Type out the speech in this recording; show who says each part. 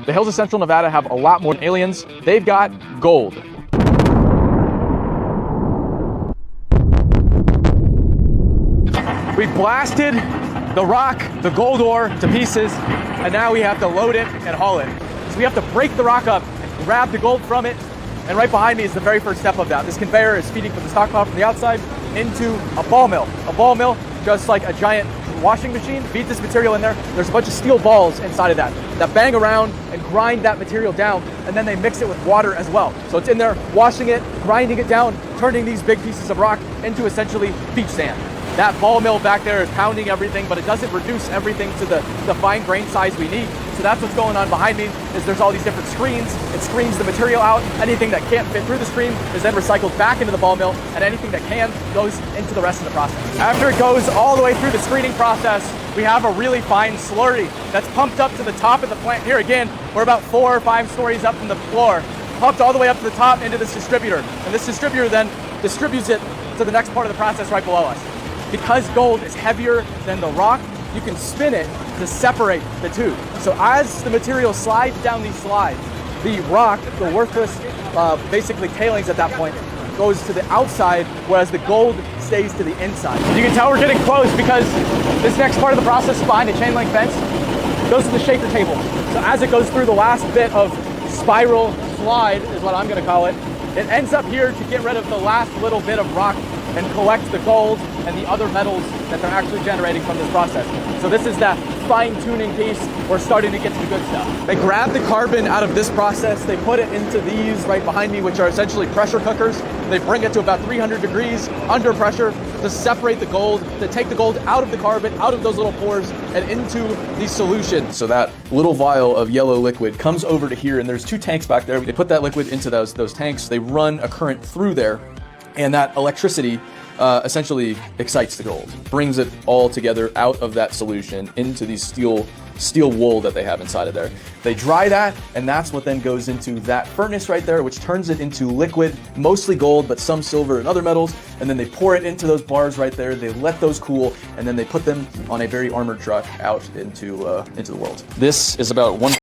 Speaker 1: The hills of central Nevada have a lot more aliens. They've got gold. We blasted the rock, the gold ore to pieces, and now we have to load it and haul it. So we have to break the rock up and grab the gold from it, and right behind me is the very first step of that. This conveyor is feeding from the stockpile from the outside into a ball mill. A ball mill, just like a giant washing machine, feeds this material in there. There's a bunch of steel balls inside of that bang around and grind that material down, and then they mix it with water as well. So it's in there washing it, grinding it down, turning these big pieces of rock into essentially beach sand. That ball mill back there is pounding everything, but it doesn't reduce everything to the fine grain size we need. So that's what's going on behind me, is there's all these different screens. It screens the material out. Anything that can't fit through the screen is then recycled back into the ball mill, and anything that can goes into the rest of the process. After it goes all the way through the screening process, we have a really fine slurry that's pumped up to the top of the plant. Here again, we're about 4 or 5 stories up from the floor, pumped all the way up to the top into this distributor. And this distributor then distributes it to the next part of the process right below us. Because gold is heavier than the rock, you can spin it to separate the two. So as the material slides down these slides, the rock, the worthless, basically tailings at that point, goes to the outside, whereas the gold stays to the inside. You can tell we're getting close because this next part of the process behind a chain link fence goes to the shaker table. So as it goes through the last bit of spiral slide, is what I'm gonna call it, it ends up here to get rid of the last little bit of rock and collect the gold and the other metals that they're actually generating from this process. So this is that fine-tuning piece. We're starting to get to the good stuff. They grab the carbon out of this process, they put it into these right behind me, which are essentially pressure cookers. They bring it to about 300 degrees under pressure to separate the gold, to take the gold out of the carbon, out of those little pores, and into the solution. So that little vial of yellow liquid comes over to here, and there's 2 tanks back there. They put that liquid into those tanks, they run a current through there, and that electricity essentially excites the gold, brings it all together out of that solution into these steel wool that they have inside of there. They dry that, and that's what then goes into that furnace right there, which turns it into liquid, mostly gold, but some silver and other metals, and then they pour it into those bars right there. They let those cool, and then they put them on a very armored truck out into the world. This is about 1